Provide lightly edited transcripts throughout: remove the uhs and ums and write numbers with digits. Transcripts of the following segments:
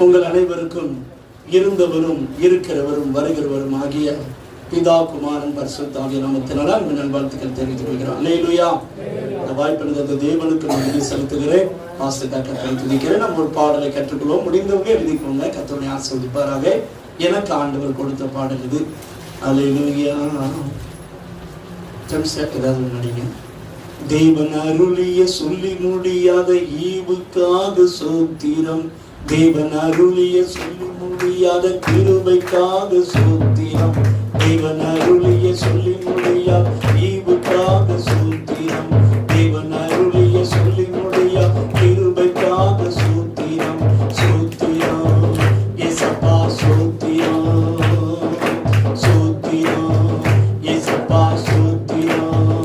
உங்கள் அனைவருக்கும் இருந்தவரும் இருக்கிறவரும் வருகிறவரும் ஆகிய பிதா குமாரன் பரிசுத்த ஆகிய நாமத்தினால நல்வாழ்த்துக்கள் தெரிவித்துக் கொள்கிறோம். அல்லேலூயா. இந்த வாய்ப்பு தேவனுக்கு நன்றி செலுத்துகிறேன். வாசகத்தை துதிக்கிறேன். நம்ம ஒரு பாடலை கற்றுக்கொள்வோம். முடிந்தவங்க எழுதிக்கோங்க. கர்த்தருடைய ஆசீர்வதிப்பாராக. எனக்கு ஆண்டவர் கொடுத்த பாடல் இது. அல்லேலூயா. ஏதாவது நடிங்க. தேவன் அருளிய சொல்லி முடியாத ஈவுக்காக சோத்திரம். தேவன் அருளிய சொல்லி முடியாத கிருபைக்காக சோத்திரம். தேவன் அருளிய சொல்லி முடியாத ஈவுக்காக சோத்திரம். தேவன் அருளிய சொல்லி முடியாத கிருபைக்காக சோத்திரம். சோத்திரம் ஏசப்பா சோத்திரம். சோத்திரம் ஏசப்பா சோத்திரம்.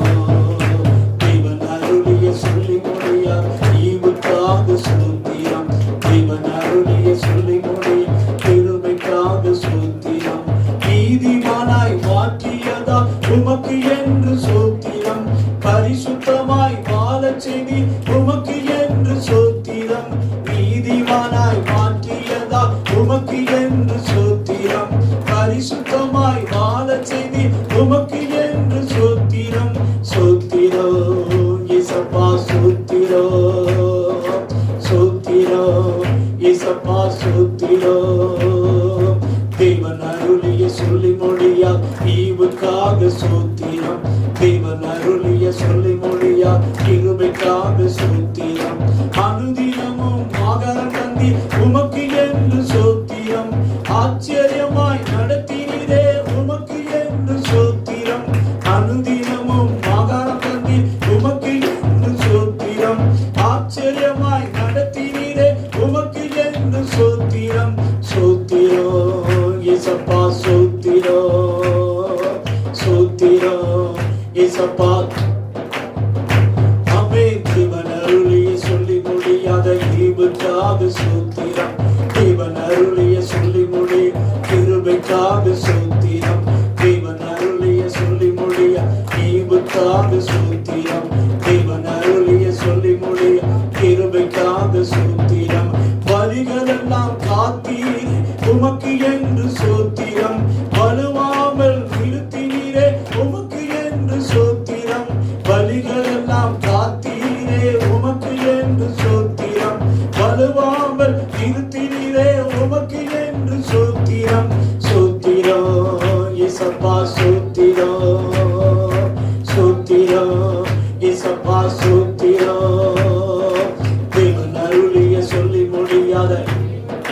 தேவன் அருளிய சொல்லி முடியாத ஈவுக்காக சோத்திரம். தேவன் அருளிய சொல்லி முடிய கிருபைக்காக சோத்திரம். நீதிமானாய் மாற்றியதா உமக்கு என்று சோத்திரம். பரிசுத்தமாய் வாழச் செய்தி உமக்கு என்று சோத்திரம். நீதிமானாய் மாற்றியதா உமக்கு என்று சோத்திரம். பரிசுத்தமாய் வாழச் செய்தி உமக்கு என்று சோத்திரம். சோத்திரம் ஏசப்பா சோத்திரம். சோத்திரம் ஏசப்பா சோத்திரம். தேவன் அருளிய சொல்லி முடியா ஈவுக்காக சோத்திரம். தேவன் அருளிய சொல்லி முடியா கிருபைக்காக சோத்திரம். அனுதினமும் ஆகாரம் தந்தி உமக்கு என்று சோத்திரம். ஆச்சரியமாய் நடத்தினீரே உமக்கு என்று சோத்திரம். அனுதினமும் ஆகாரம் தந்தி உமக்கு என்று சோத்திரம். ஆச்சரியமாய் நடத்தினீரே உமக்கு என்று சோத்திரம். சோத்திரம் ஏசப்பா சோத்திரம். சோத்திரம் ஏசப்பா. ஆமென். தேவன் அருளிய சொல்லி முடியாத ஈவுக்காக சோத்திரம். தேவன் அருளிய சொல்லி முடிய கிருபைக்காக சோத்திரம். தேவன் அருளிய சொல்லி முடிய ஈவுக்காக சோத்திரம். தேவன் அருளிய சொல்லி முடிய கிருபைக்காக சோத்திரம். வழிகளெல்லாம் காத்தீரே உமக்கு என்று சோத்திரம். வலுவாமல் நிறுத்தினீரே உமக்கு என்று சோத்திரம். வழிகளெல்லாம் காத்தீரே உமக்கு என்று சோத்திரம். வலுவாமல் நிறுத்தினீரே உமக்கு என்று சோத்திரம். சோத்திரம் ஏசப்பா சோத்திரம். சோத்திரம் ஏசப்பா சோத்திரம். தேவன் அருளிய சொல்லி முடியாத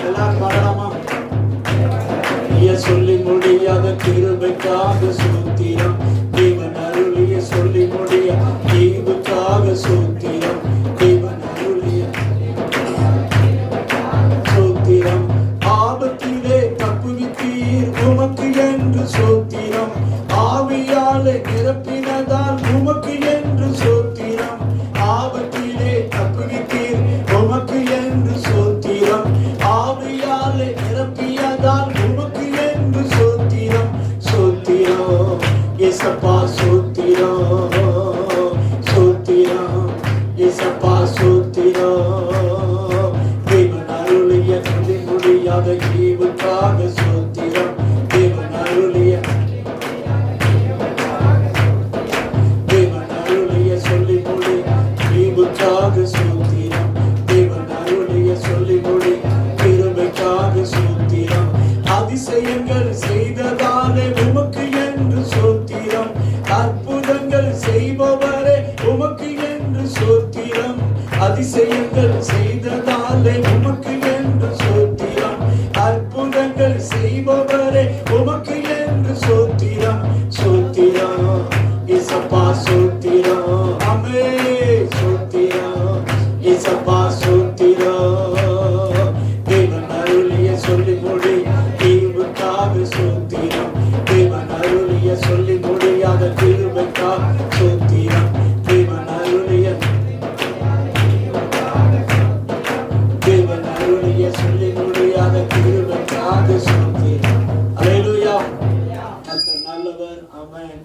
எல்லாரும் பாடலாமா? சொல்லி முடியாத கிருபைக்காக சோத்திரம். தேவன் அருளிய சொல்லி முடிய ஈவுக்காக சோத்திரம். தேவன் அருளிய சோத்திரம். ஆபத்திலே தப்புவித்தீர் உமக்கு என்று சோத்திரம். ஆவியாலே நிரப்பினதால் உமக்கு என்று சோத்திரம். ஆபத்திலே தப்புவித்தீர் உமக்கு என்று சோத்திரம். ஆவியாலே நிரப்பியதால் உமக்கு என்று சோத்திரம். சோத்திரம் ஏசப்பா சோத்திரம். சோத்திரம் ஏசப்பா சோத்திரம். தேவன் அருளிய சொல்லி முடியாத ஈவுக்காக சோத்திரம். தேவன் அருளிய சொல்லி முடி ஈவுக்காக சோத்திரம். தேவன் அருளிய சொல்லி முடி கிருபைக்காக சோத்திரம். அதிசயங்கள் செய்ததாலே உமக்கு என்று சோத்திரம். அற்புதங்கள் செய்பவரே உமக்கு என்று சோத்திரம். அதிசயங்கள் செய்ததாலே உமக்கு என்று சோத்திரம். அற்புதங்கள் செய்பவரே உமக்கு என்று சோத்திரம். சோத்திரம் ஏசப்பா சோத்திரம். ஆமென். சோத்திரம் ஏசப்பா சோத்திரம். தேவன் அருளிய சொல்லி முடி ஈவுக்காக சோத்திரம். தேவன் அருளிய சொல்லி முடியாத கிருபைக்காக சோத்திரம். தேவன் அருளிய சொல்லி முடியாத கிருபைக்காக சோத்திரம். அல்லேலூயா. கர்த்தர் நல்லவர். ஆமென்.